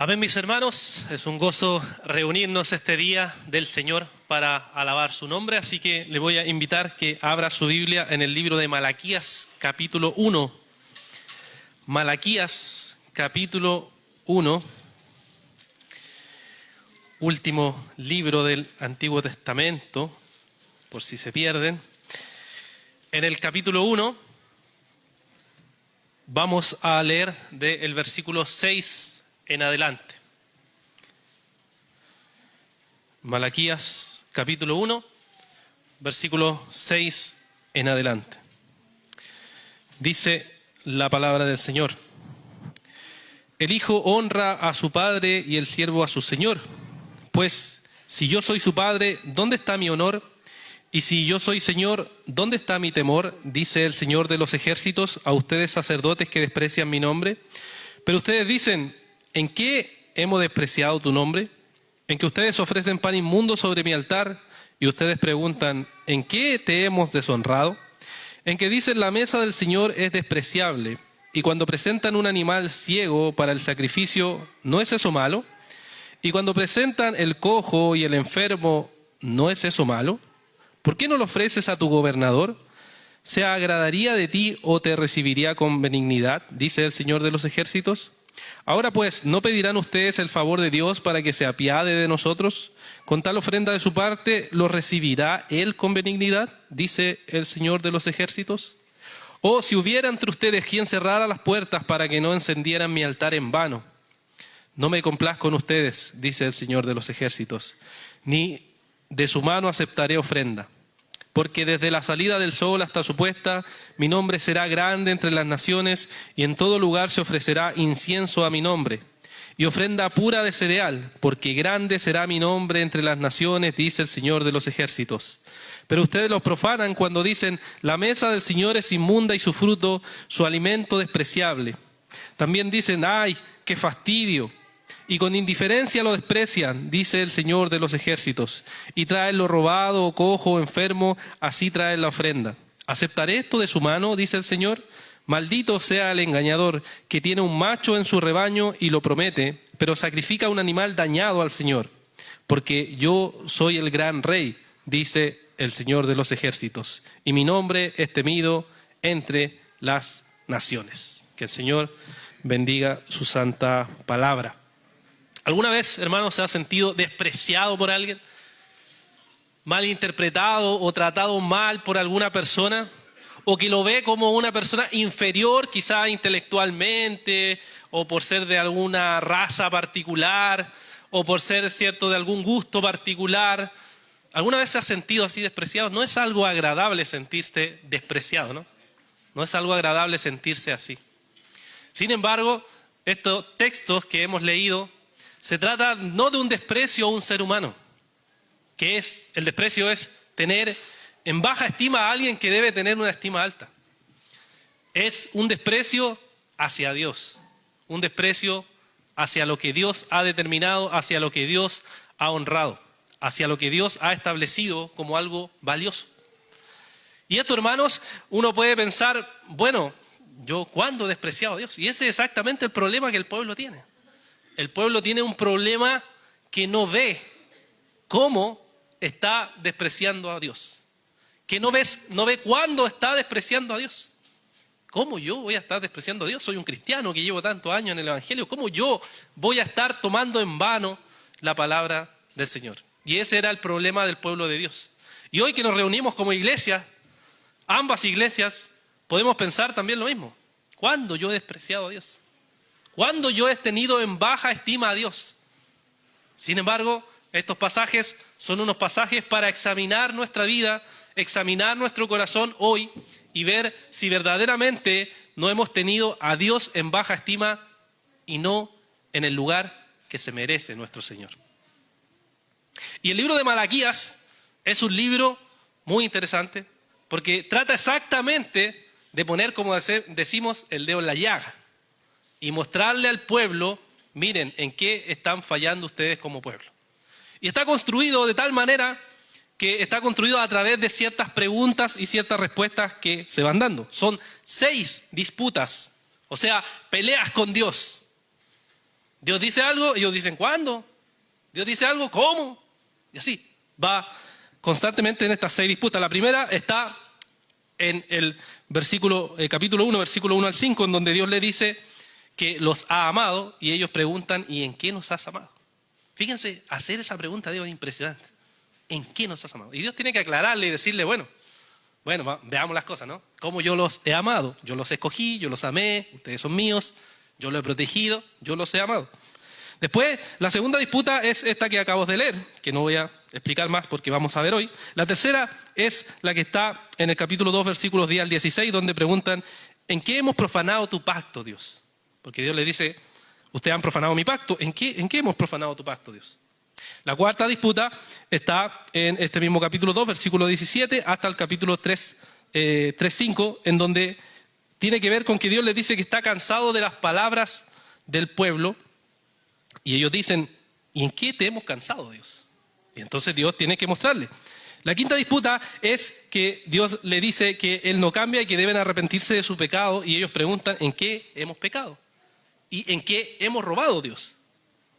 Amén, mis hermanos. Es un gozo reunirnos este día del Señor para alabar su nombre. Así que le voy a invitar que abra su Biblia en el libro de Malaquías, capítulo 1. Malaquías, capítulo 1. Último libro del Antiguo Testamento, por si se pierden. En el capítulo 1 vamos a leer del versículo 6 en adelante. Malaquías capítulo 1, versículo 6 en adelante. Dice la palabra del Señor: El hijo honra a su padre y el siervo a su señor. Pues si yo soy su padre, ¿dónde está mi honor? Y si yo soy señor, ¿dónde está mi temor? Dice el Señor de los ejércitos a ustedes sacerdotes que desprecian mi nombre. Pero ustedes dicen: ¿en qué hemos despreciado tu nombre? En que ustedes ofrecen pan inmundo sobre mi altar, y ustedes preguntan: ¿en qué te hemos deshonrado? En que dicen: la mesa del Señor es despreciable, y cuando presentan un animal ciego para el sacrificio, ¿no es eso malo? Y cuando presentan el cojo y el enfermo, ¿no es eso malo? ¿Por qué no lo ofreces a tu gobernador? ¿Se agradaría de ti o te recibiría con benignidad? Dice el Señor de los ejércitos. Ahora pues, ¿no pedirán ustedes el favor de Dios para que se apiade de nosotros? Con tal ofrenda de su parte, ¿lo recibirá Él con benignidad? Dice el Señor de los ejércitos. O si hubiera entre ustedes quien cerrara las puertas para que no encendieran mi altar en vano. No me complazco en ustedes, dice el Señor de los ejércitos, ni de su mano aceptaré ofrenda. Porque desde la salida del sol hasta su puesta, mi nombre será grande entre las naciones, y en todo lugar se ofrecerá incienso a mi nombre, y ofrenda pura de cereal, porque grande será mi nombre entre las naciones, dice el Señor de los ejércitos. Pero ustedes los profanan cuando dicen: la mesa del Señor es inmunda y su fruto, su alimento despreciable. También dicen: ¡ay, qué fastidio! Y con indiferencia lo desprecian, dice el Señor de los ejércitos, y traen lo robado, o cojo, o enfermo, así traen la ofrenda. ¿Aceptaré esto de su mano? Dice el Señor. Maldito sea el engañador, que tiene un macho en su rebaño y lo promete, pero sacrifica un animal dañado al Señor. Porque yo soy el gran rey, dice el Señor de los ejércitos, y mi nombre es temido entre las naciones. Que el Señor bendiga su santa palabra. ¿Alguna vez, hermano, se ha sentido despreciado por alguien? ¿Malinterpretado o tratado mal por alguna persona? ¿O que lo ve como una persona inferior, quizá intelectualmente, o por ser de alguna raza particular, o por ser, cierto, de algún gusto particular? ¿Alguna vez se ha sentido así despreciado? No es algo agradable sentirse despreciado, ¿no? No es algo agradable sentirse así. Sin embargo, estos textos que hemos leído, se trata no de un desprecio a un ser humano, el desprecio es tener en baja estima a alguien que debe tener una estima alta. Es un desprecio hacia Dios, un desprecio hacia lo que Dios ha determinado, hacia lo que Dios ha honrado, hacia lo que Dios ha establecido como algo valioso. Y esto, hermanos, uno puede pensar: bueno, ¿yo cuándo he despreciado a Dios? Y ese es exactamente el problema que el pueblo tiene. El pueblo tiene un problema que no ve cómo está despreciando a Dios. Que no ve cuándo está despreciando a Dios. ¿Cómo yo voy a estar despreciando a Dios? Soy un cristiano que llevo tantos años en el Evangelio. ¿Cómo yo voy a estar tomando en vano la palabra del Señor? Y ese era el problema del pueblo de Dios. Y hoy que nos reunimos como iglesia, ambas iglesias, podemos pensar también lo mismo. ¿Cuándo yo he despreciado a Dios? ¿Cuándo yo he tenido en baja estima a Dios? Sin embargo, estos pasajes son unos pasajes para examinar nuestra vida, examinar nuestro corazón hoy y ver si verdaderamente no hemos tenido a Dios en baja estima y no en el lugar que se merece nuestro Señor. Y el libro de Malaquías es un libro muy interesante porque trata exactamente de poner, como decimos, el dedo en la llaga. Y mostrarle al pueblo: miren, en qué están fallando ustedes como pueblo. Y está construido de tal manera que está construido a través de ciertas preguntas y ciertas respuestas que se van dando. Son 6 disputas, o sea, peleas con Dios. Dios dice algo, ellos dicen ¿cuándo? Dios dice algo, ¿cómo? Y así va constantemente en estas 6 disputas. La primera está en el capítulo 1, versículo 1 al 5, en donde Dios le dice que los ha amado y ellos preguntan, ¿y en qué nos has amado? Fíjense, hacer esa pregunta a Dios es impresionante. ¿En qué nos has amado? Y Dios tiene que aclararle y decirle, bueno, veamos las cosas, ¿no? ¿Cómo yo los he amado? Yo los escogí, yo los amé, ustedes son míos, yo los he protegido, yo los he amado. Después, la segunda disputa es esta que acabo de leer, que no voy a explicar más porque vamos a ver hoy. La tercera es la que está en el capítulo 2, versículos 10 al 16, donde preguntan, ¿en qué hemos profanado tu pacto, Dios? Porque Dios les dice, ustedes han profanado mi pacto, ¿en qué hemos profanado tu pacto, Dios? La cuarta disputa está en este mismo capítulo 2, versículo 17, hasta el capítulo 3:5, en donde tiene que ver con que Dios les dice que está cansado de las palabras del pueblo, y ellos dicen, ¿y en qué te hemos cansado, Dios? Y entonces Dios tiene que mostrarle. La quinta disputa es que Dios le dice que Él no cambia y que deben arrepentirse de su pecado, y ellos preguntan, ¿en qué hemos pecado? ¿Y en qué hemos robado, Dios?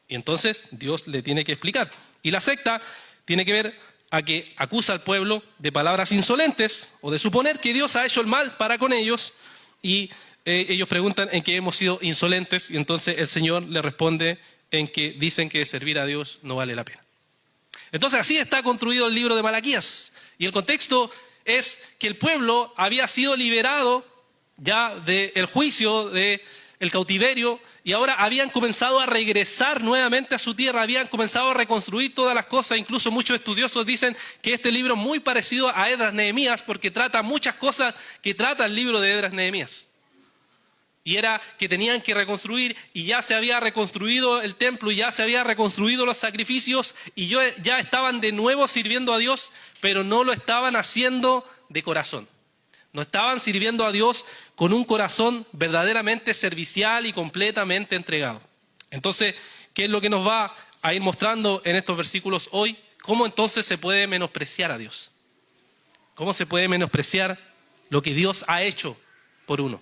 Y entonces Dios le tiene que explicar. Y la sexta tiene que ver a que acusa al pueblo de palabras insolentes o de suponer que Dios ha hecho el mal para con ellos, y ellos preguntan en qué hemos sido insolentes, y entonces el Señor le responde en que dicen que servir a Dios no vale la pena. Entonces así está construido el libro de Malaquías. Y el contexto es que el pueblo había sido liberado ya del juicio, del cautiverio, y ahora habían comenzado a regresar nuevamente a su tierra, habían comenzado a reconstruir todas las cosas. Incluso muchos estudiosos dicen que este libro es muy parecido a Esdras Nehemías, porque trata muchas cosas que trata el libro de Esdras Nehemías. Y era que tenían que reconstruir, y ya se había reconstruido el templo, y ya se había reconstruido los sacrificios, y ya estaban de nuevo sirviendo a Dios, pero no lo estaban haciendo de corazón. No estaban sirviendo a Dios con un corazón verdaderamente servicial y completamente entregado. Entonces, ¿qué es lo que nos va a ir mostrando en estos versículos hoy? ¿Cómo entonces se puede menospreciar a Dios? ¿Cómo se puede menospreciar lo que Dios ha hecho por uno?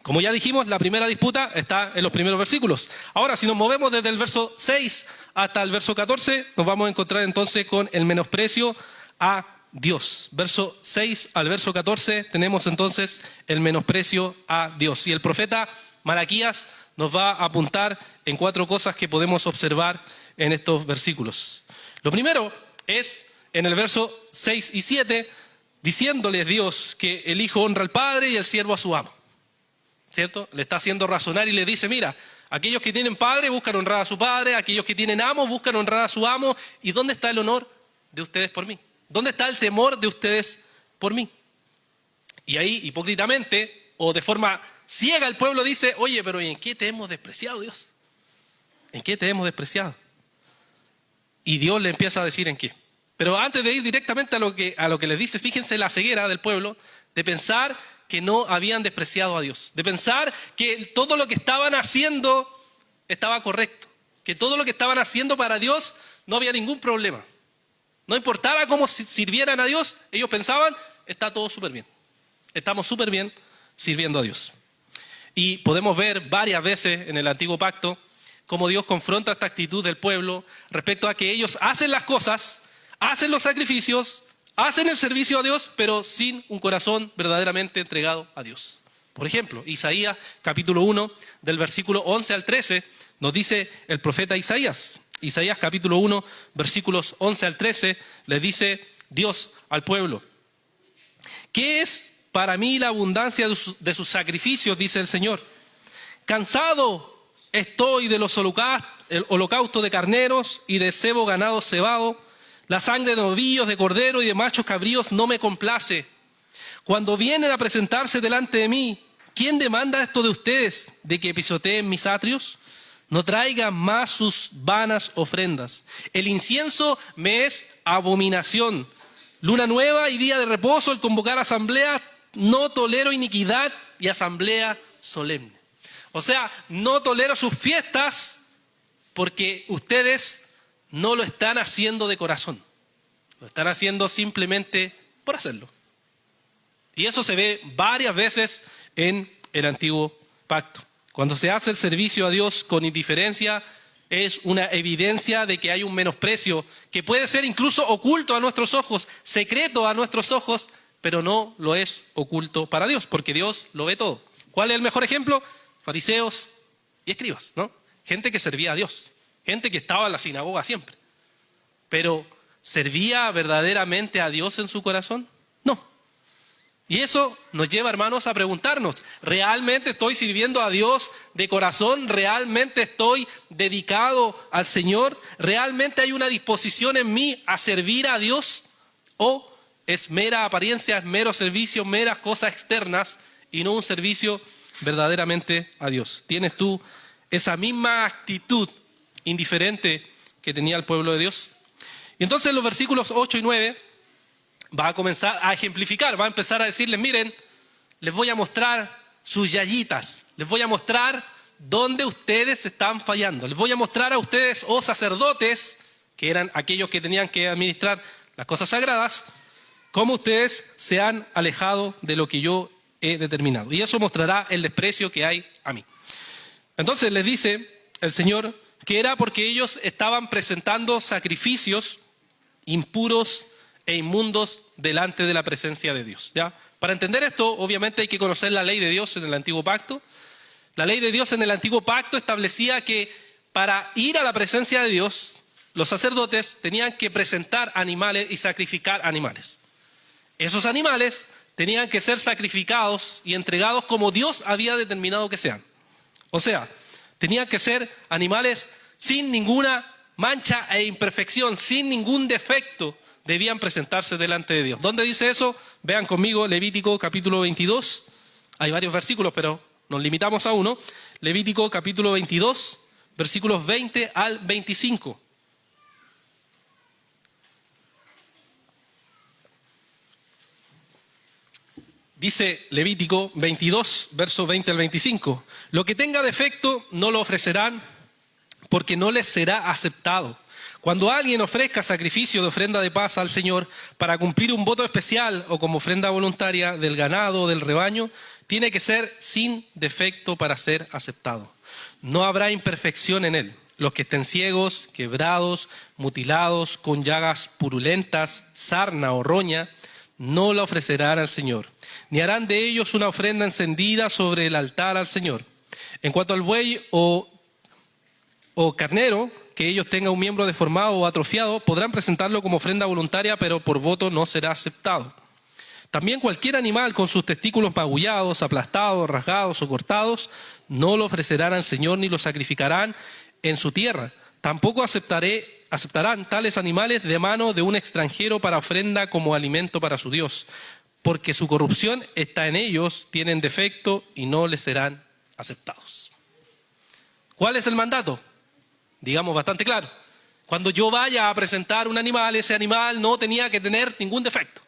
Como ya dijimos, la primera disputa está en los primeros versículos. Ahora, si nos movemos desde el verso 6 hasta el verso 14, nos vamos a encontrar entonces con el menosprecio a Dios. Verso 6 al verso 14 tenemos entonces el menosprecio a Dios. Y el profeta Malaquías nos va a apuntar en 4 cosas que podemos observar en estos versículos. Lo primero es en el verso 6 y 7, diciéndoles Dios que el hijo honra al padre y el siervo a su amo. ¿Cierto? Le está haciendo razonar y le dice, mira, aquellos que tienen padre buscan honrar a su padre, aquellos que tienen amo buscan honrar a su amo. ¿Y dónde está el honor de ustedes por mí? ¿Dónde está el temor de ustedes por mí? Y ahí, hipócritamente, o de forma ciega, el pueblo dice, oye, pero ¿y en qué te hemos despreciado, Dios? ¿En qué te hemos despreciado? Y Dios le empieza a decir en qué. Pero antes de ir directamente a lo que les dice, fíjense la ceguera del pueblo de pensar que no habían despreciado a Dios, de pensar que todo lo que estaban haciendo estaba correcto, que todo lo que estaban haciendo para Dios no había ningún problema. No importaba cómo sirvieran a Dios, ellos pensaban, está todo súper bien. Estamos súper bien sirviendo a Dios. Y podemos ver varias veces en el Antiguo Pacto cómo Dios confronta esta actitud del pueblo respecto a que ellos hacen las cosas, hacen los sacrificios, hacen el servicio a Dios, pero sin un corazón verdaderamente entregado a Dios. Por ejemplo, Isaías capítulo 1, del versículo 11 al 13, nos dice el profeta Isaías. Isaías capítulo 1, versículos 11 al 13, le dice Dios al pueblo. ¿Qué es para mí la abundancia de sus sacrificios? Dice el Señor. Cansado estoy de los holocaustos de carneros y de cebo ganado cebado. La sangre de novillos, de cordero y de machos cabríos no me complace. Cuando vienen a presentarse delante de mí, ¿quién demanda esto de ustedes, de que pisoteen mis atrios? No traigan más sus vanas ofrendas. El incienso me es abominación. Luna nueva y día de reposo, el convocar asamblea, no tolero iniquidad y asamblea solemne. O sea, no tolero sus fiestas porque ustedes no lo están haciendo de corazón. Lo están haciendo simplemente por hacerlo. Y eso se ve varias veces en el Antiguo Pacto. Cuando se hace el servicio a Dios con indiferencia, es una evidencia de que hay un menosprecio que puede ser incluso oculto a nuestros ojos, secreto a nuestros ojos, pero no lo es oculto para Dios, porque Dios lo ve todo. ¿Cuál es el mejor ejemplo? Fariseos y escribas, ¿no? Gente que servía a Dios, gente que estaba en la sinagoga siempre. Pero, ¿servía verdaderamente a Dios en su corazón? No. Y eso nos lleva, hermanos, a preguntarnos, ¿realmente estoy sirviendo a Dios de corazón? ¿Realmente estoy dedicado al Señor? ¿Realmente hay una disposición en mí a servir a Dios? ¿O es mera apariencia, es mero servicio, meras cosas externas y no un servicio verdaderamente a Dios? ¿Tienes tú esa misma actitud indiferente que tenía el pueblo de Dios? Y entonces en los versículos 8 y 9... va a comenzar a ejemplificar, va a empezar a decirles, miren, les voy a mostrar sus yayitas, les voy a mostrar dónde ustedes están fallando, les voy a mostrar a ustedes, oh sacerdotes, que eran aquellos que tenían que administrar las cosas sagradas, cómo ustedes se han alejado de lo que yo he determinado. Y eso mostrará el desprecio que hay a mí. Entonces les dice el Señor que era porque ellos estaban presentando sacrificios impuros e inmundos delante de la presencia de Dios, ¿ya? Para entender esto, obviamente hay que conocer la ley de Dios en el Antiguo Pacto. La ley de Dios en el Antiguo Pacto establecía que para ir a la presencia de Dios, los sacerdotes tenían que presentar animales y sacrificar animales. Esos animales tenían que ser sacrificados y entregados como Dios había determinado que sean. O sea, tenían que ser animales sin ninguna mancha e imperfección, sin ningún defecto. Debían presentarse delante de Dios. ¿Dónde dice eso? Vean conmigo Levítico capítulo 22. Hay varios versículos, pero nos limitamos a uno. Levítico capítulo 22, versículos 20 al 25. Dice Levítico 22, verso 20 al 25. Lo que tenga defecto no lo ofrecerán, porque no les será aceptado. Cuando alguien ofrezca sacrificio de ofrenda de paz al Señor para cumplir un voto especial o como ofrenda voluntaria del ganado o del rebaño, tiene que ser sin defecto para ser aceptado. No habrá imperfección en él. Los que estén ciegos, quebrados, mutilados, con llagas purulentas, sarna o roña, no la ofrecerán al Señor, ni harán de ellos una ofrenda encendida sobre el altar al Señor. En cuanto al buey o carnero, que ellos tengan un miembro deformado o atrofiado, podrán presentarlo como ofrenda voluntaria, pero por voto no será aceptado. También cualquier animal con sus testículos magullados, aplastados, rasgados o cortados, no lo ofrecerán al Señor ni lo sacrificarán en su tierra. Tampoco aceptarán tales animales de mano de un extranjero para ofrenda como alimento para su Dios, porque su corrupción está en ellos, tienen defecto y no les serán aceptados. ¿Cuál es el mandato? Digamos bastante claro. Cuando yo vaya a presentar un animal, ese animal no tenía que tener ningún defecto,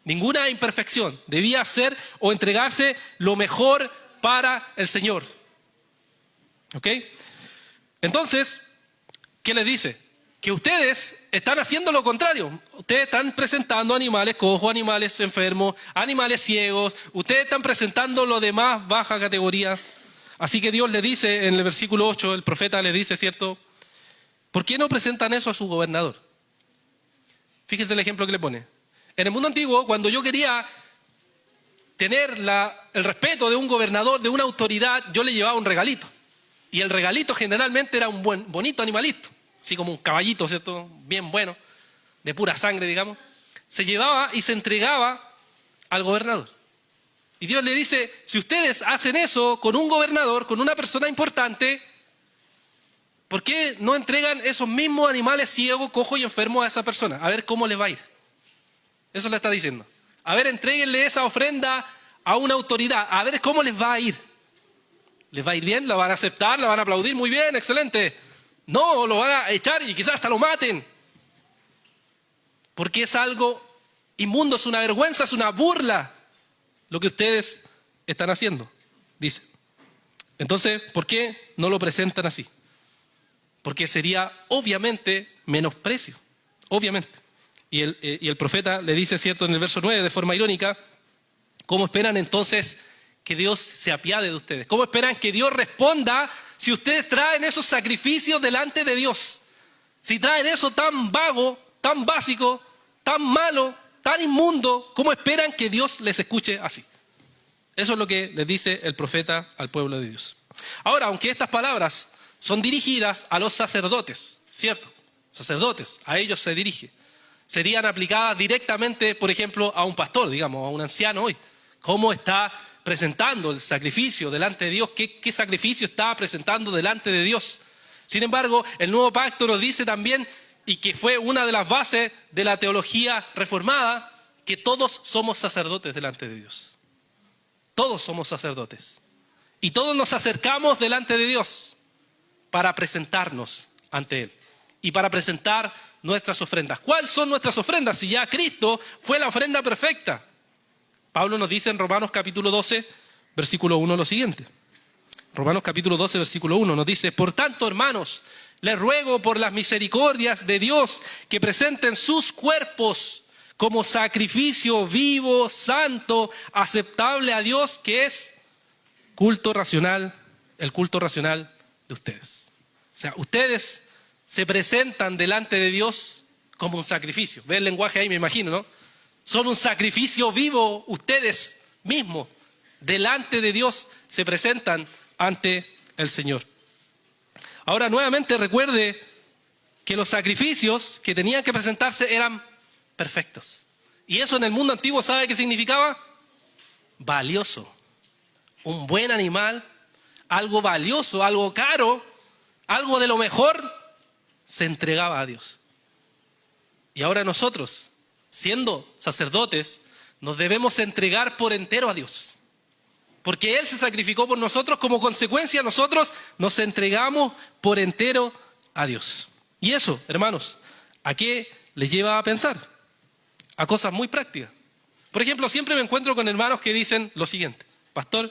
ninguna imperfección. Debía ser o entregarse lo mejor para el Señor. ¿Ok? Entonces, ¿qué les dice? Que ustedes están haciendo lo contrario. Ustedes están presentando animales cojos, animales enfermos, animales ciegos. Ustedes están presentando lo de más baja categoría. Así que Dios le dice en el versículo 8, el profeta le dice, ¿cierto? ¿Por qué no presentan eso a su gobernador? Fíjese el ejemplo que le pone. En el mundo antiguo, cuando yo quería tener el respeto de un gobernador, de una autoridad, yo le llevaba un regalito. Y el regalito generalmente era un bonito animalito, así como un caballito, ¿cierto? Bien bueno, de pura sangre, digamos. Se llevaba y se entregaba al gobernador. Y Dios le dice, si ustedes hacen eso con un gobernador, con una persona importante, ¿por qué no entregan esos mismos animales ciegos, cojos y enfermos a esa persona? A ver cómo les va a ir. Eso le está diciendo. A ver, entréguenle esa ofrenda a una autoridad, a ver cómo les va a ir. ¿Les va a ir bien? ¿La van a aceptar? ¿La van a aplaudir? Muy bien, excelente. No, lo van a echar y quizás hasta lo maten. Porque es algo inmundo, es una vergüenza, es una burla lo que ustedes están haciendo, dice. Entonces, ¿por qué no lo presentan así? Porque sería obviamente menosprecio, obviamente. Y el profeta le dice, cierto, en el verso 9, de forma irónica, ¿cómo esperan entonces que Dios se apiade de ustedes? ¿Cómo esperan que Dios responda si ustedes traen esos sacrificios delante de Dios? Si traen eso tan vago, tan básico, tan malo, tan inmundo, ¿cómo esperan que Dios les escuche así? Eso es lo que les dice el profeta al pueblo de Dios. Ahora, aunque estas palabras son dirigidas a los sacerdotes, ¿cierto? Sacerdotes, a ellos se dirige. Serían aplicadas directamente, por ejemplo, a un pastor, digamos, a un anciano hoy. ¿Cómo está presentando el sacrificio delante de Dios? ¿Qué sacrificio está presentando delante de Dios? Sin embargo, el nuevo pacto nos dice también, y que fue una de las bases de la teología reformada, que todos somos sacerdotes delante de Dios. Todos somos sacerdotes. Y todos nos acercamos delante de Dios para presentarnos ante Él y para presentar nuestras ofrendas. ¿Cuáles son nuestras ofrendas? Si ya Cristo fue la ofrenda perfecta. Pablo nos dice en Romanos capítulo 12, versículo 1 lo siguiente. Romanos capítulo 12, versículo 1 nos dice: por tanto, hermanos, les ruego por las misericordias de Dios que presenten sus cuerpos como sacrificio vivo, santo, aceptable a Dios, que es culto racional, el culto racional de ustedes. O sea, ustedes se presentan delante de Dios como un sacrificio. Ve el lenguaje ahí, me imagino, ¿no? Son un sacrificio vivo, ustedes mismos, delante de Dios, se presentan ante el Señor. Ahora, nuevamente recuerde que los sacrificios que tenían que presentarse eran perfectos. Y eso en el mundo antiguo, ¿sabe qué significaba? Valioso. Un buen animal, algo valioso, algo caro, algo de lo mejor, se entregaba a Dios. Y ahora nosotros, siendo sacerdotes, nos debemos entregar por entero a Dios. Porque Él se sacrificó por nosotros, como consecuencia nosotros nos entregamos por entero a Dios. Y eso, hermanos, ¿a qué les lleva a pensar? A cosas muy prácticas. Por ejemplo, siempre me encuentro con hermanos que dicen lo siguiente: pastor,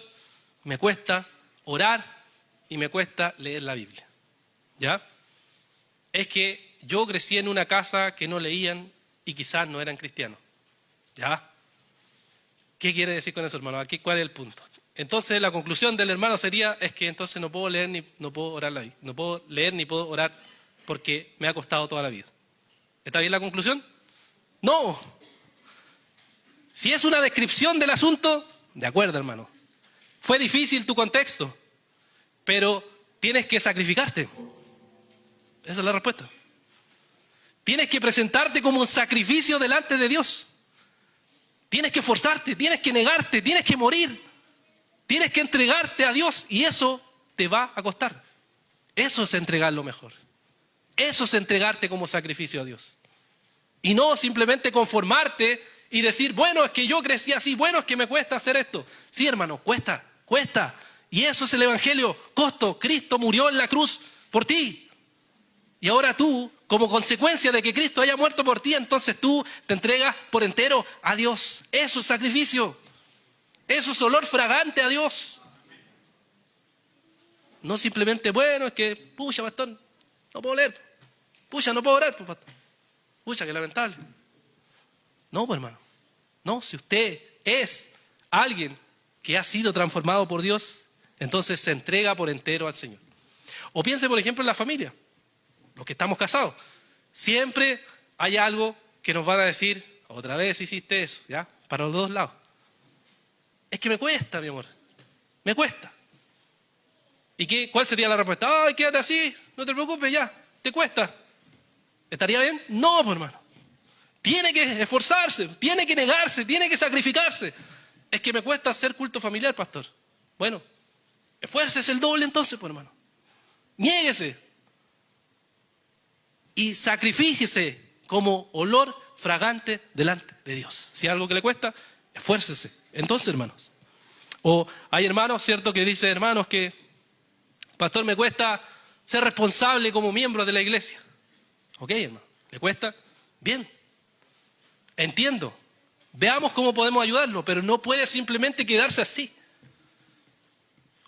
me cuesta orar y me cuesta leer la Biblia. ¿Ya? Es que yo crecí en una casa que no leían y quizás no eran cristianos. ¿Ya? ¿Qué quiere decir con eso, hermano? Aquí, ¿cuál es el punto? Entonces la conclusión del hermano sería, es que entonces no puedo leer ni no puedo orar la Biblia. No puedo leer ni puedo orar porque me ha costado toda la vida. ¿Está bien la conclusión? No. Si es una descripción del asunto, de acuerdo, hermano. Fue difícil tu contexto, pero tienes que sacrificarte. Esa es la respuesta. Tienes que presentarte como un sacrificio delante de Dios. Tienes que esforzarte, tienes que negarte, tienes que morir. Tienes que entregarte a Dios y eso te va a costar. Eso es entregar lo mejor. Eso es entregarte como sacrificio a Dios. Y no simplemente conformarte y decir, bueno, es que yo crecí así, bueno, es que me cuesta hacer esto. Sí, hermano, cuesta. Y eso es el Evangelio, costo. Cristo murió en la cruz por ti. Y ahora tú, como consecuencia de que Cristo haya muerto por ti, entonces tú te entregas por entero a Dios. Eso es sacrificio. Eso es olor fragante a Dios. No simplemente, bueno, es que, pucha, pastor, no puedo leer. Pucha, no puedo orar, pastor. Pucha, qué lamentable. No, pues, hermano. No, si usted es alguien que ha sido transformado por Dios, entonces se entrega por entero al Señor. O piense, por ejemplo, en la familia. Los que estamos casados. Siempre hay algo que nos van a decir, otra vez hiciste eso, ¿ya? Para los dos lados. Es que me cuesta, mi amor. Me cuesta. ¿Y cuál sería la respuesta? Ay, quédate así, no te preocupes, ya, te cuesta. ¿Estaría bien? No, pues, hermano. Tiene que esforzarse, tiene que negarse, tiene que sacrificarse. Es que me cuesta hacer culto familiar, pastor. Bueno, esfuércese el doble entonces, pues, hermano. Niéguese. Y sacrifíquese como olor fragante delante de Dios. Si hay algo que le cuesta, esfuércese. Entonces, hermanos. O hay hermanos, ¿cierto?, que dicen, hermanos, que, pastor, me cuesta ser responsable como miembro de la iglesia. Ok, hermano. ¿Le cuesta? Bien. Entiendo. Veamos cómo podemos ayudarlo, pero no puede simplemente quedarse así.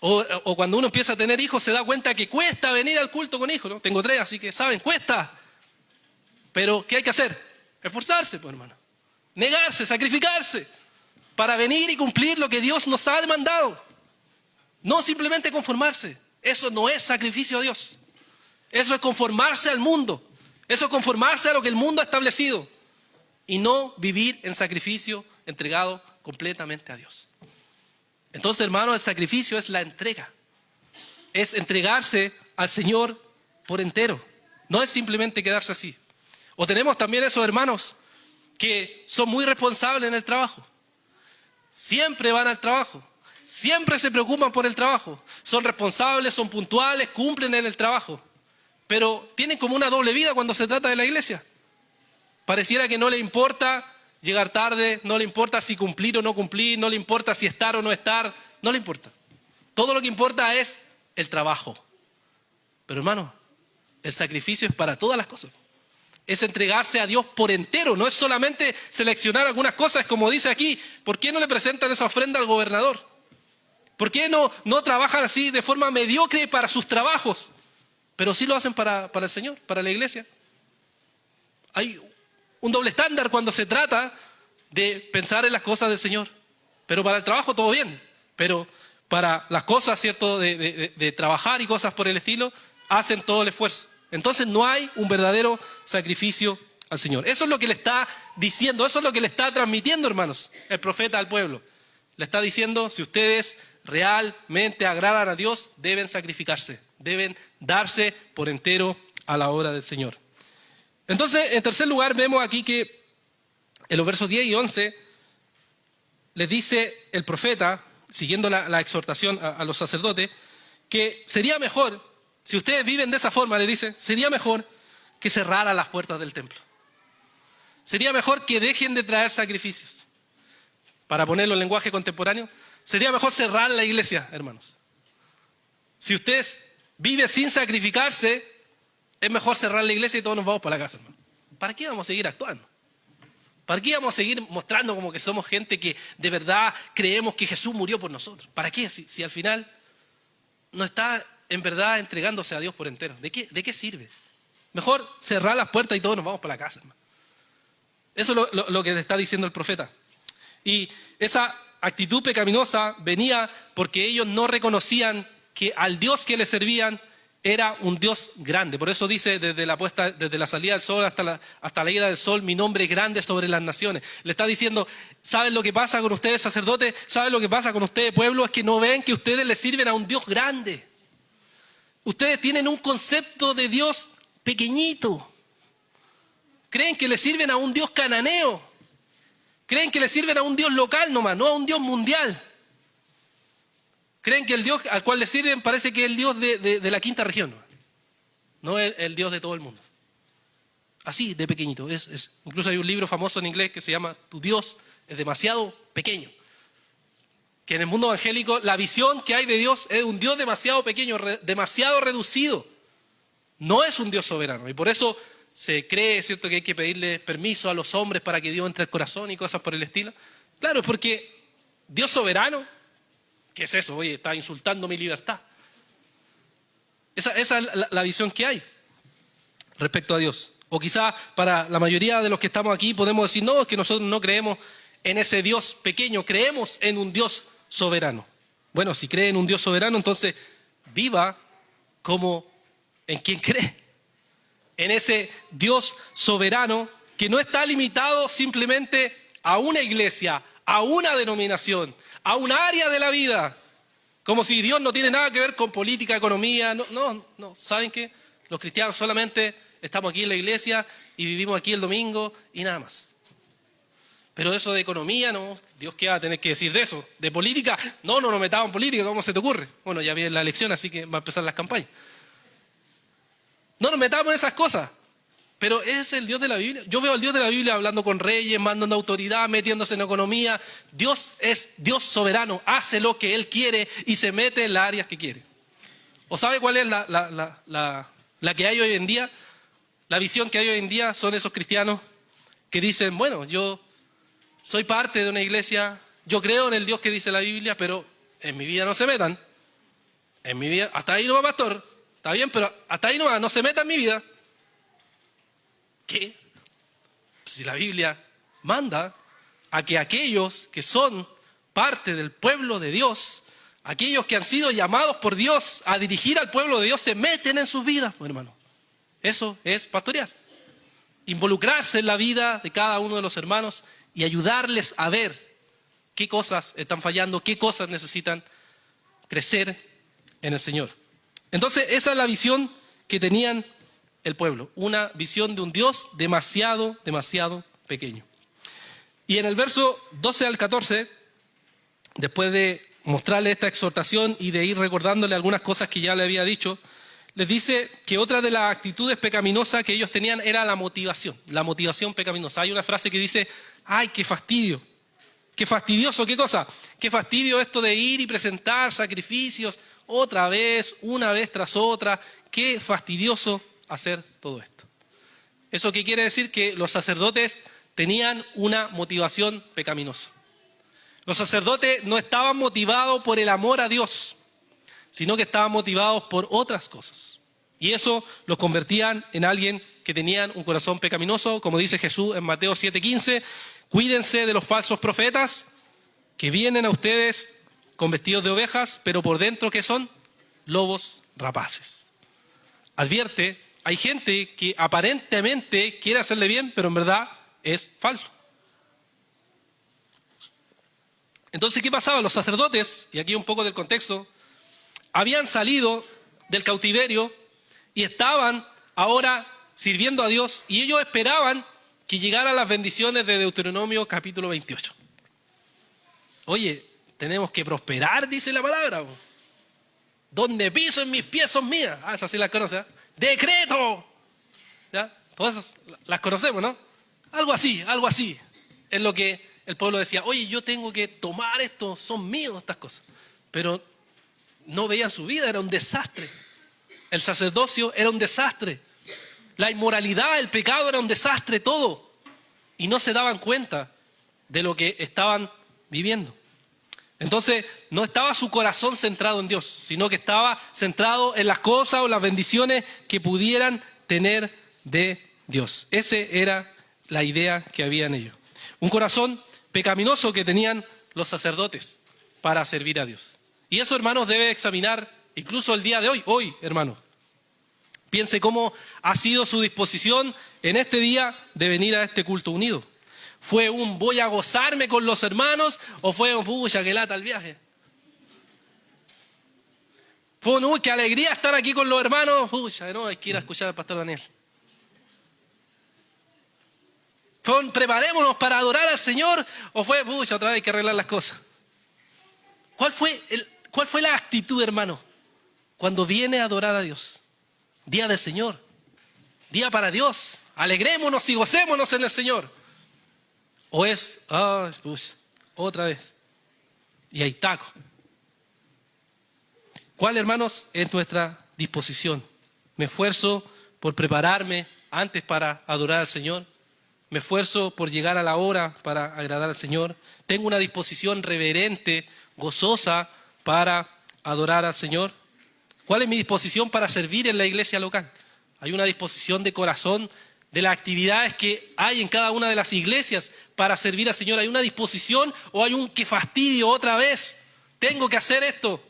O cuando uno empieza a tener hijos se da cuenta que cuesta venir al culto con hijos, ¿no? Tengo 3, así que saben, cuesta. Pero, ¿qué hay que hacer? Esforzarse, pues, hermano. Negarse, sacrificarse. para venir y cumplir lo que Dios nos ha demandado. No simplemente conformarse. Eso no es sacrificio a Dios. Eso es conformarse al mundo. Eso es conformarse a lo que el mundo ha establecido. Y no vivir en sacrificio entregado completamente a Dios. Entonces, hermanos, el sacrificio es la entrega. Es entregarse al Señor por entero. No es simplemente quedarse así. O tenemos también esos hermanos que son muy responsables en el trabajo. Siempre van al trabajo. Siempre se preocupan por el trabajo. Son responsables, son puntuales, cumplen en el trabajo. Pero tienen como una doble vida cuando se trata de la iglesia. Pareciera que no le importa llegar tarde, no le importa si cumplir o no cumplir, no le importa si estar o no estar, no le importa. Todo lo que importa es el trabajo. Pero hermano, el sacrificio es para todas las cosas. Es entregarse a Dios por entero, no es solamente seleccionar algunas cosas, como dice aquí. ¿Por qué no le presentan esa ofrenda al gobernador? ¿Por qué no trabajan así de forma mediocre para sus trabajos? Pero sí lo hacen para el Señor, para la iglesia. Hay un doble estándar cuando se trata de pensar en las cosas del Señor. Pero para el trabajo todo bien. Pero para las cosas, ¿cierto?, de trabajar y cosas por el estilo, hacen todo el esfuerzo. Entonces no hay un verdadero sacrificio al Señor. Eso es lo que le está diciendo, eso es lo que le está transmitiendo, hermanos, el profeta al pueblo. Le está diciendo, si ustedes realmente agradan a Dios, deben sacrificarse, deben darse por entero a la obra del Señor. Entonces, en tercer lugar, vemos aquí que en los versos 10 y 11 les dice el profeta, siguiendo la exhortación a los sacerdotes, que sería mejor, si ustedes viven de esa forma, le dice, sería mejor que cerraran las puertas del templo. Sería mejor que dejen de traer sacrificios. Para ponerlo en lenguaje contemporáneo, sería mejor cerrar la iglesia, hermanos. Si ustedes viven sin sacrificarse, es mejor cerrar la iglesia y todos nos vamos para la casa, hermano. ¿Para qué vamos a seguir actuando? ¿Para qué vamos a seguir mostrando como que somos gente que de verdad creemos que Jesús murió por nosotros? ¿Para qué? Si al final no está en verdad entregándose a Dios por entero. ¿De qué sirve? Mejor cerrar las puertas y todos nos vamos para la casa, hermano. Eso es lo que le está diciendo el profeta. Y esa actitud pecaminosa venía porque ellos no reconocían que al Dios que les servían era un Dios grande. Por eso dice desde la salida del sol hasta la ida del sol, mi nombre es grande sobre las naciones. Le está diciendo, ¿saben lo que pasa con ustedes sacerdotes? ¿Saben lo que pasa con ustedes pueblo? Es que no ven que ustedes le sirven a un Dios grande. Ustedes tienen un concepto de Dios pequeñito. Creen que le sirven a un Dios cananeo. Creen que le sirven a un Dios local nomás, no a un Dios mundial. Creen que el Dios al cual le sirven parece que es el Dios de la quinta región, no es el Dios de todo el mundo. Así de pequeñito. Incluso hay un libro famoso en inglés que se llama Tu Dios es demasiado pequeño. Que en el mundo evangélico la visión que hay de Dios es un Dios demasiado pequeño, demasiado reducido. No es un Dios soberano. Y por eso se cree, ¿cierto?, que hay que pedirle permiso a los hombres para que Dios entre al corazón y cosas por el estilo. Claro, es porque Dios soberano, ¿qué es eso? Oye, está insultando mi libertad. Esa es la visión que hay respecto a Dios. O quizá para la mayoría de los que estamos aquí podemos decir, no, es que nosotros no creemos en ese Dios pequeño, creemos en un Dios soberano. Bueno, si cree en un Dios soberano, entonces viva como en quien cree. En ese Dios soberano que no está limitado simplemente a una iglesia, a una denominación, a un área de la vida. Como si Dios no tiene nada que ver con política, economía. No. ¿Saben qué? Los cristianos solamente estamos aquí en la iglesia y vivimos aquí el domingo y nada más. Pero eso de economía, no. Dios, ¿qué va a tener que decir de eso? ¿De política? No nos metamos en política, ¿cómo se te ocurre? Bueno, ya viene la elección, así que va a empezar las campañas. No nos metamos en esas cosas. Pero ese es el Dios de la Biblia. Yo veo al Dios de la Biblia hablando con reyes, mandando autoridad, metiéndose en economía. Dios es Dios soberano, hace lo que Él quiere y se mete en las áreas que quiere. ¿O sabe cuál es la que hay hoy en día? La visión que hay hoy en día son esos cristianos que dicen, bueno, yo soy parte de una iglesia, yo creo en el Dios que dice la Biblia, pero en mi vida no se metan. En mi vida, hasta ahí no va, pastor. Está bien, pero hasta ahí no se meta en mi vida. ¿Qué? Si la Biblia manda a que aquellos que son parte del pueblo de Dios, aquellos que han sido llamados por Dios a dirigir al pueblo de Dios, se meten en sus vidas, hermano. Eso es pastorear. Involucrarse en la vida de cada uno de los hermanos y ayudarles a ver qué cosas están fallando, qué cosas necesitan crecer en el Señor. Entonces, esa es la visión que tenían el pueblo. Una visión de un Dios demasiado, demasiado pequeño. Y en el verso 12 al 14, después de mostrarle esta exhortación y de ir recordándole algunas cosas que ya le había dicho, les dice que otra de las actitudes pecaminosas que ellos tenían era la motivación pecaminosa. Hay una frase que dice, ¡ay, qué fastidio! ¡Qué fastidioso! ¿Qué cosa? ¡Qué fastidio esto de ir y presentar sacrificios otra vez, una vez tras otra! ¡Qué fastidioso hacer todo esto! ¿Eso qué quiere decir? Que los sacerdotes tenían una motivación pecaminosa. Los sacerdotes no estaban motivados por el amor a Dios, sino que estaban motivados por otras cosas. Y eso los convertían en alguien que tenían un corazón pecaminoso, como dice Jesús en Mateo 7:15, cuídense de los falsos profetas que vienen a ustedes con vestidos de ovejas, pero por dentro ¿qué son? Lobos rapaces. Advierte, hay gente que aparentemente quiere hacerle bien, pero en verdad es falso. Entonces, ¿qué pasaba? Los sacerdotes, y aquí un poco del contexto, habían salido del cautiverio y estaban ahora sirviendo a Dios y ellos esperaban que llegaran las bendiciones de Deuteronomio capítulo 28. Oye, tenemos que prosperar, dice la palabra. Donde piso en mis pies son mías. Ah, esas sí las conoce, ¿eh? ¡Decreto! ¿Ya? Todas esas las conocemos, ¿no? Algo así es lo que el pueblo decía. Oye, yo tengo que tomar esto, son míos estas cosas. Pero no veían su vida, era un desastre. El sacerdocio era un desastre. La inmoralidad, el pecado era un desastre, todo. Y no se daban cuenta de lo que estaban viviendo. Entonces, no estaba su corazón centrado en Dios, sino que estaba centrado en las cosas o las bendiciones que pudieran tener de Dios. Esa era la idea que había en ellos. Un corazón pecaminoso que tenían los sacerdotes para servir a Dios. Y eso, hermanos, debe examinar incluso el día de hoy, hermanos. Piense cómo ha sido su disposición en este día de venir a este culto unido. ¿Fue un voy a gozarme con los hermanos o fue un pucha, qué lata el viaje? ¿Fue un uy, qué alegría estar aquí con los hermanos? Pucha, no, hay que ir a escuchar al pastor Daniel. ¿Fue un preparémonos para adorar al Señor o fue pucha, otra vez hay que arreglar las cosas? ¿Cuál fue la actitud, hermano, cuando viene a adorar a Dios? Día del Señor, día para Dios, alegrémonos y gocémonos en el Señor. O es, otra vez, y hay taco. ¿Cuál, hermanos, es nuestra disposición? ¿Me esfuerzo por prepararme antes para adorar al Señor? ¿Me esfuerzo por llegar a la hora para agradar al Señor? ¿Tengo una disposición reverente, gozosa para adorar al Señor? ¿Cuál es mi disposición para servir en la iglesia local? ¿Hay una disposición de corazón de las actividades que hay en cada una de las iglesias para servir al Señor? ¿Hay una disposición o hay un que fastidio otra vez? ¿Tengo que hacer esto?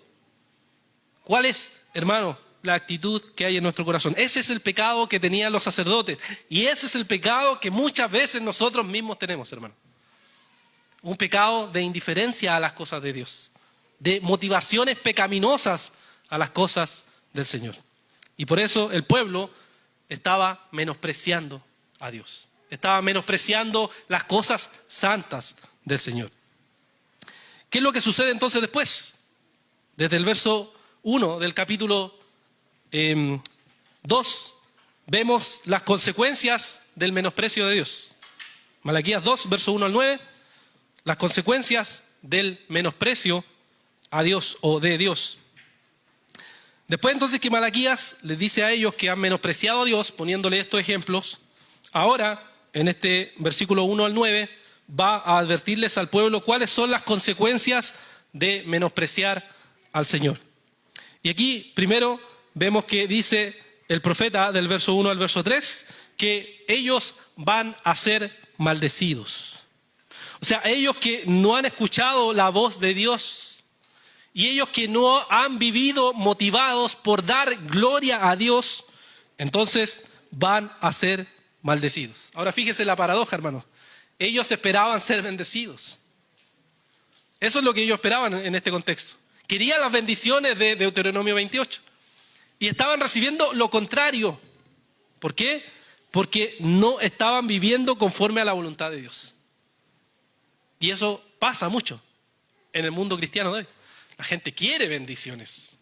¿Cuál es, hermano, la actitud que hay en nuestro corazón? Ese es el pecado que tenían los sacerdotes y ese es el pecado que muchas veces nosotros mismos tenemos, hermano. Un pecado de indiferencia a las cosas de Dios, de motivaciones pecaminosas a las cosas del Señor. Y por eso el pueblo estaba menospreciando a Dios. Estaba menospreciando las cosas santas del Señor. ¿Qué es lo que sucede entonces después? Desde el verso 1 del capítulo 2 vemos las consecuencias del menosprecio de Dios. Malaquías 2, verso 1 al 9, las consecuencias del menosprecio a Dios o de Dios. Después entonces que Malaquías les dice a ellos que han menospreciado a Dios, poniéndole estos ejemplos, ahora en este versículo 1 al 9 va a advertirles al pueblo cuáles son las consecuencias de menospreciar al Señor. Y aquí primero vemos que dice el profeta del verso 1 al verso 3 que ellos van a ser maldecidos. O sea, ellos que no han escuchado la voz de Dios y ellos que no han vivido motivados por dar gloria a Dios, entonces van a ser maldecidos. Ahora fíjese la paradoja, hermanos. Ellos esperaban ser bendecidos. Eso es lo que ellos esperaban en este contexto. Querían las bendiciones de Deuteronomio 28. Y estaban recibiendo lo contrario. ¿Por qué? Porque no estaban viviendo conforme a la voluntad de Dios. Y eso pasa mucho en el mundo cristiano de hoy. La gente quiere bendiciones.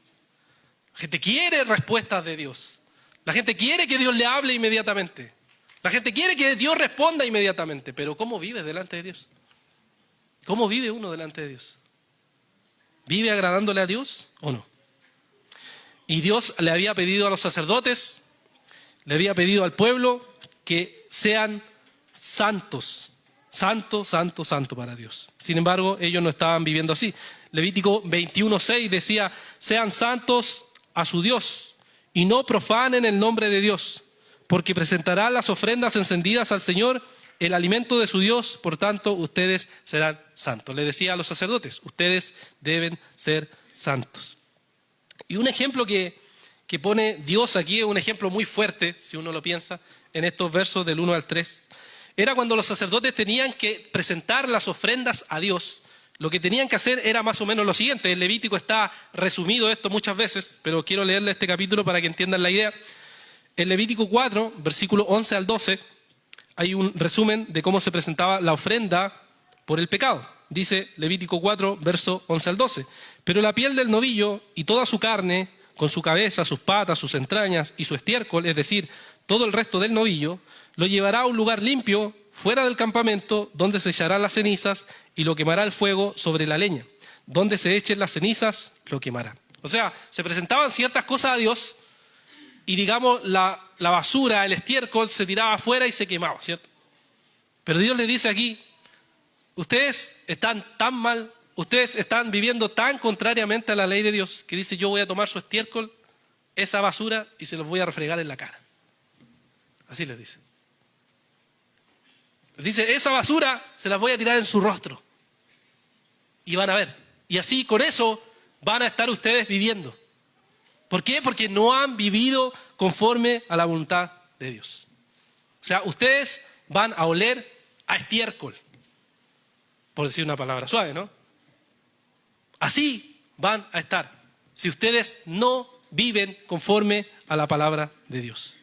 La gente quiere respuestas de Dios. La gente quiere que Dios le hable inmediatamente. La gente quiere que Dios responda inmediatamente. Pero ¿cómo vive delante de Dios? ¿Cómo vive uno delante de Dios? ¿Vive agradándole a Dios o no? Y Dios le había pedido a los sacerdotes, le había pedido al pueblo que sean santos. Santo, santo, santo para Dios. Sin embargo, ellos no estaban viviendo así. Levítico 21:6 decía, sean santos a su Dios y no profanen el nombre de Dios, porque presentarán las ofrendas encendidas al Señor, el alimento de su Dios, por tanto, ustedes serán santos. Le decía a los sacerdotes, ustedes deben ser santos. Y un ejemplo que pone Dios aquí es un ejemplo muy fuerte, si uno lo piensa, en estos versos del 1 al 3. Era cuando los sacerdotes tenían que presentar las ofrendas a Dios. Lo que tenían que hacer era más o menos lo siguiente. En Levítico está resumido esto muchas veces, pero quiero leerle este capítulo para que entiendan la idea. En Levítico 4, versículo 11 al 12, hay un resumen de cómo se presentaba la ofrenda por el pecado. Dice Levítico 4, verso 11 al 12. Pero la piel del novillo y toda su carne, con su cabeza, sus patas, sus entrañas y su estiércol, es decir, todo el resto del novillo, lo llevará a un lugar limpio, fuera del campamento, donde se echarán las cenizas y lo quemará el fuego sobre la leña. Donde se echen las cenizas, lo quemará. O sea, se presentaban ciertas cosas a Dios y, digamos, la basura, el estiércol, se tiraba afuera y se quemaba, ¿cierto? Pero Dios le dice aquí, ustedes están tan mal, ustedes están viviendo tan contrariamente a la ley de Dios, que dice, yo voy a tomar su estiércol, esa basura, y se los voy a refregar en la cara. Así les dice. Les dice, esa basura se las voy a tirar en su rostro. Y van a ver. Y así, con eso, van a estar ustedes viviendo. ¿Por qué? Porque no han vivido conforme a la voluntad de Dios. O sea, ustedes van a oler a estiércol. Por decir una palabra suave, ¿no? Así van a estar. Si ustedes no viven conforme a la palabra de Dios.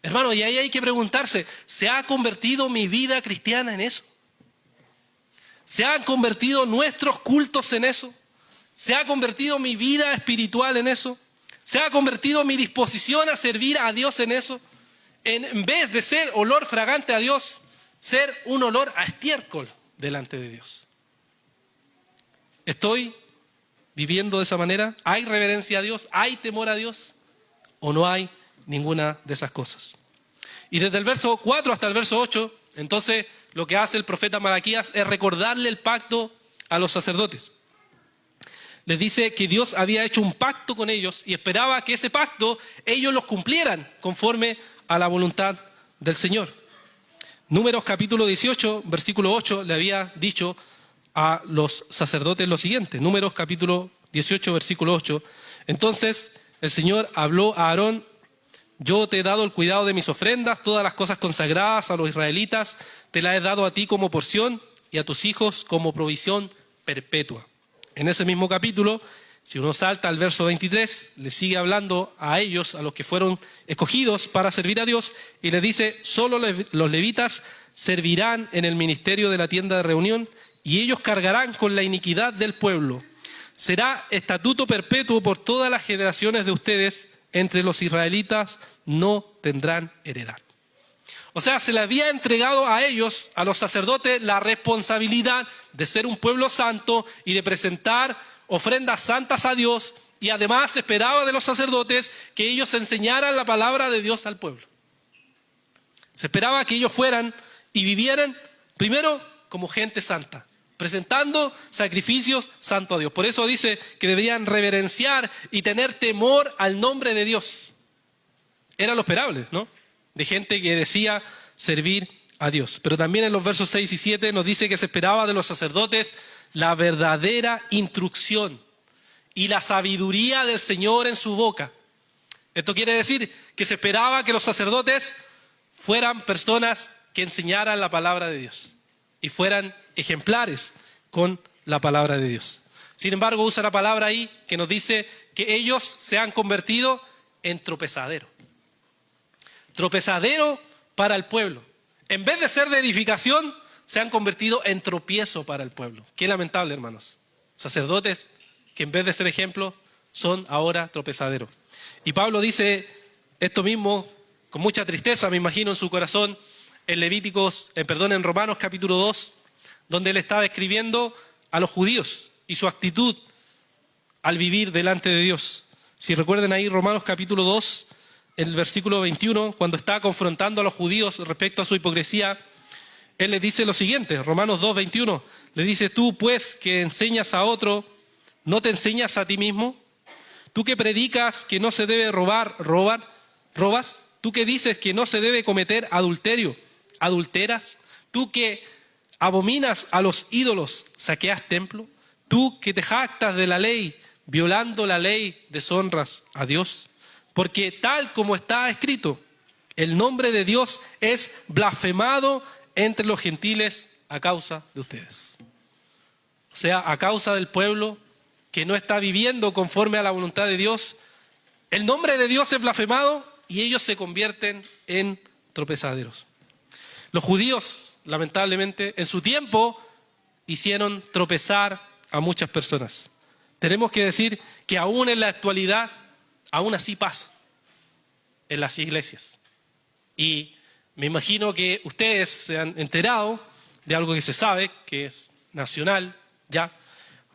Hermano, y ahí hay que preguntarse, ¿se ha convertido mi vida cristiana en eso? ¿Se han convertido nuestros cultos en eso? ¿Se ha convertido mi vida espiritual en eso? ¿Se ha convertido mi disposición a servir a Dios en eso? En vez de ser olor fragante a Dios, ser un olor a estiércol delante de Dios. ¿Estoy viviendo de esa manera? ¿Hay reverencia a Dios? ¿Hay temor a Dios? ¿O no hay ninguna de esas cosas? Y desde el verso 4 hasta el verso 8, entonces lo que hace el profeta Malaquías es recordarle el pacto a los sacerdotes. Les dice que Dios había hecho un pacto con ellos y esperaba que ese pacto ellos los cumplieran conforme a la voluntad del Señor. Números capítulo 18, versículo 8, le había dicho a los sacerdotes lo siguiente. Números capítulo 18, versículo 8. Entonces el Señor habló a Aarón: yo te he dado el cuidado de mis ofrendas, todas las cosas consagradas a los israelitas, te las he dado a ti como porción y a tus hijos como provisión perpetua. En ese mismo capítulo, si uno salta al verso 23, le sigue hablando a ellos, a los que fueron escogidos para servir a Dios, y les dice, solo los levitas servirán en el ministerio de la tienda de reunión, y ellos cargarán con la iniquidad del pueblo. Será estatuto perpetuo por todas las generaciones de ustedes, entre los israelitas no tendrán heredad. O sea, se le había entregado a ellos, a los sacerdotes, la responsabilidad de ser un pueblo santo y de presentar ofrendas santas a Dios, y además se esperaba de los sacerdotes que ellos enseñaran la palabra de Dios al pueblo. Se esperaba que ellos fueran y vivieran primero como gente santa, presentando sacrificios santos a Dios. Por eso dice que deberían reverenciar y tener temor al nombre de Dios. Era lo esperable, ¿no? De gente que decía servir a Dios. Pero también en los versos 6 y 7 nos dice que se esperaba de los sacerdotes la verdadera instrucción y la sabiduría del Señor en su boca. Esto quiere decir que se esperaba que los sacerdotes fueran personas que enseñaran la palabra de Dios y fueran ejemplares con la palabra de Dios. Sin embargo, usa la palabra ahí que nos dice que ellos se han convertido en tropezadero. Tropezadero para el pueblo. En vez de ser de edificación, se han convertido en tropiezo para el pueblo. Qué lamentable, hermanos. Sacerdotes que en vez de ser ejemplo, son ahora tropezaderos. Y Pablo dice esto mismo con mucha tristeza, me imagino, en su corazón, en Romanos capítulo 2, donde él está describiendo a los judíos y su actitud al vivir delante de Dios. Si recuerden ahí Romanos capítulo 2, el versículo 21, cuando está confrontando a los judíos respecto a su hipocresía, él les dice lo siguiente, Romanos 2, 21, le dice: tú pues que enseñas a otro, ¿no te enseñas a ti mismo? Tú que predicas que no se debe robar, ¿robas? Tú que dices que no se debe cometer adulterio, ¿adulteras? Tú que abominas a los ídolos, ¿saqueas templo? Tú que te jactas de la ley, violando la ley, deshonras a Dios. Porque tal como está escrito, el nombre de Dios es blasfemado entre los gentiles a causa de ustedes. O sea, a causa del pueblo que no está viviendo conforme a la voluntad de Dios, el nombre de Dios es blasfemado y ellos se convierten en tropezaderos. Los judíos, lamentablemente, en su tiempo hicieron tropezar a muchas personas. Tenemos que decir que aún en la actualidad, aún así pasa en las iglesias. Y me imagino que ustedes se han enterado de algo que se sabe, que es nacional ya,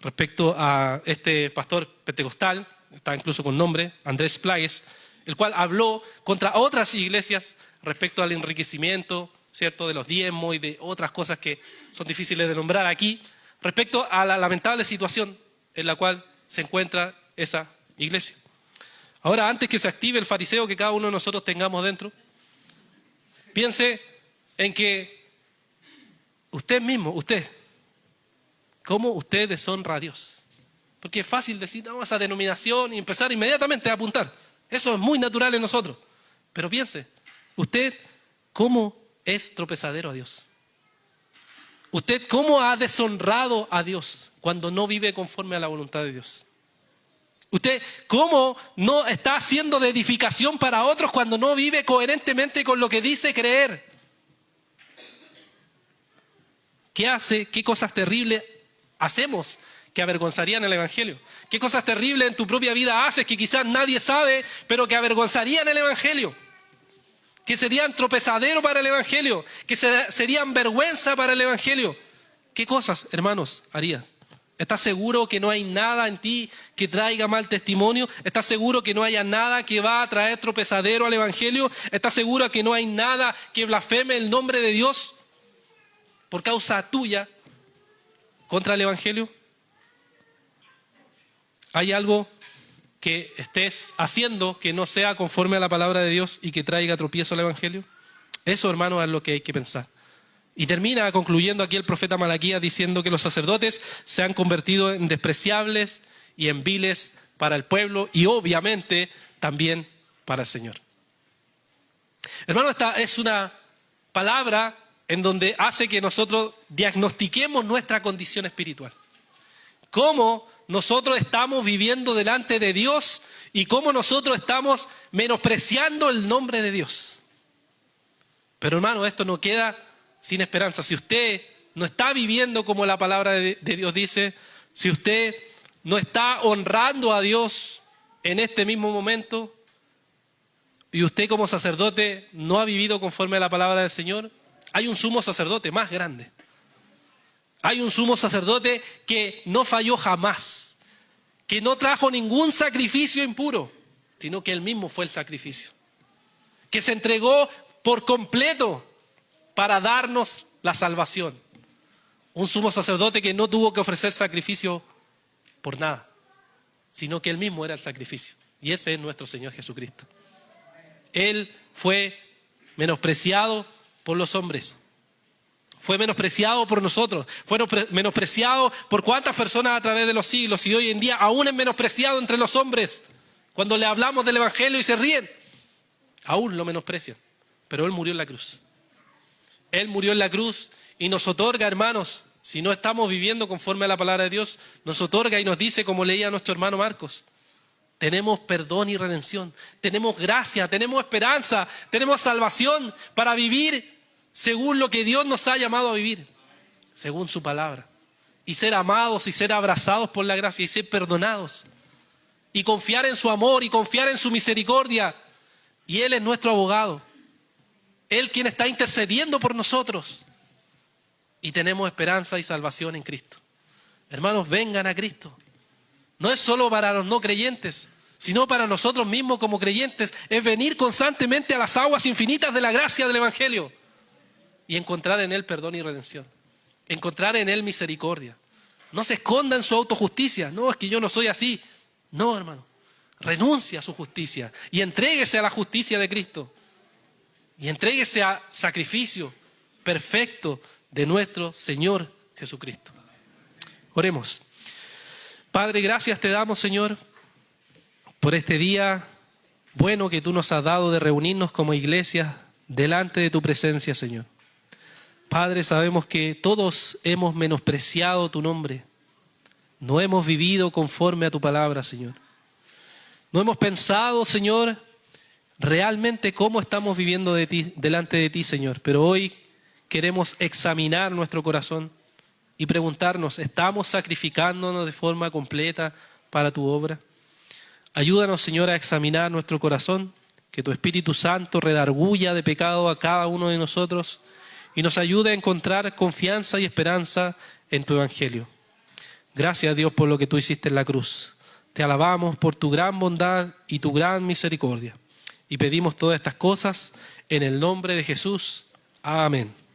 respecto a este pastor pentecostal, está incluso con nombre, Andrés Plagues, el cual habló contra otras iglesias respecto al enriquecimiento, ¿cierto?, de los diezmos y de otras cosas que son difíciles de nombrar aquí, respecto a la lamentable situación en la cual se encuentra esa iglesia. Ahora, antes que se active el fariseo que cada uno de nosotros tengamos dentro, piense en que usted mismo, ¿cómo usted deshonra a Dios? Porque es fácil decir, no, esa denominación y empezar inmediatamente a apuntar. Eso es muy natural en nosotros. Pero piense, usted, ¿cómo es tropezadero a Dios? ¿Usted cómo ha deshonrado a Dios cuando no vive conforme a la voluntad de Dios? ¿Usted cómo no está haciendo de edificación para otros cuando no vive coherentemente con lo que dice creer? ¿Qué hace? ¿Qué cosas terribles hacemos que avergonzarían el Evangelio? ¿Qué cosas terribles en tu propia vida haces que quizás nadie sabe, pero que avergonzarían el Evangelio? Que serían tropezadero para el Evangelio, que serían vergüenza para el Evangelio. ¿Qué cosas, hermanos, harías? ¿Estás seguro que no hay nada en ti que traiga mal testimonio? ¿Estás seguro que no haya nada que va a traer tropezadero al Evangelio? ¿Estás seguro que no hay nada que blasfeme el nombre de Dios por causa tuya contra el Evangelio? ¿Hay algo que estés haciendo que no sea conforme a la palabra de Dios y que traiga tropiezo al Evangelio? Eso, hermano, es lo que hay que pensar. Y termina concluyendo aquí el profeta Malaquías diciendo que los sacerdotes se han convertido en despreciables y en viles para el pueblo y obviamente también para el Señor. Hermano, esta es una palabra en donde hace que nosotros diagnostiquemos nuestra condición espiritual. Cómo nosotros estamos viviendo delante de Dios y cómo nosotros estamos menospreciando el nombre de Dios. Pero hermano, esto no queda sin esperanza. Si usted no está viviendo como la palabra de Dios dice, si usted no está honrando a Dios en este mismo momento y usted como sacerdote no ha vivido conforme a la palabra del Señor, hay un sumo sacerdote más grande. Hay un sumo sacerdote que no falló jamás, que no trajo ningún sacrificio impuro, sino que él mismo fue el sacrificio, que se entregó por completo para darnos la salvación. Un sumo sacerdote que no tuvo que ofrecer sacrificio por nada, sino que él mismo era el sacrificio. Y ese es nuestro Señor Jesucristo. Él fue menospreciado por los hombres, Fue menospreciado por nosotros, fue menospreciado por cuántas personas a través de los siglos, y hoy en día aún es menospreciado entre los hombres. Cuando le hablamos del Evangelio y se ríen, aún lo menosprecian. Pero Él murió en la cruz. Él murió en la cruz y nos otorga, hermanos, si no estamos viviendo conforme a la palabra de Dios, nos otorga y nos dice, como leía nuestro hermano Marcos, tenemos perdón y redención, tenemos gracia, tenemos esperanza, tenemos salvación para vivir según lo que Dios nos ha llamado a vivir, según su palabra. Y ser amados y ser abrazados por la gracia y ser perdonados. Y confiar en su amor y confiar en su misericordia. Y Él es nuestro abogado. Él quien está intercediendo por nosotros. Y tenemos esperanza y salvación en Cristo. Hermanos, vengan a Cristo. No es solo para los no creyentes, sino para nosotros mismos como creyentes. Es venir constantemente a las aguas infinitas de la gracia del Evangelio. Y encontrar en Él perdón y redención. Encontrar en Él misericordia. No se esconda en su autojusticia. No, es que yo no soy así. No, hermano. Renuncie a su justicia y entréguese a la justicia de Cristo. Y entréguese al sacrificio perfecto de nuestro Señor Jesucristo. Oremos. Padre, gracias te damos, Señor, por este día bueno que tú nos has dado de reunirnos como iglesia delante de tu presencia, Señor. Padre, sabemos que todos hemos menospreciado tu nombre. No hemos vivido conforme a tu palabra, Señor. No hemos pensado, Señor, realmente cómo estamos viviendo delante de ti, Señor. Pero hoy queremos examinar nuestro corazón y preguntarnos, ¿estamos sacrificándonos de forma completa para tu obra? Ayúdanos, Señor, a examinar nuestro corazón, que tu Espíritu Santo redarguya de pecado a cada uno de nosotros y nos ayude a encontrar confianza y esperanza en tu Evangelio. Gracias, Dios, por lo que tú hiciste en la cruz. Te alabamos por tu gran bondad y tu gran misericordia. Y pedimos todas estas cosas en el nombre de Jesús. Amén.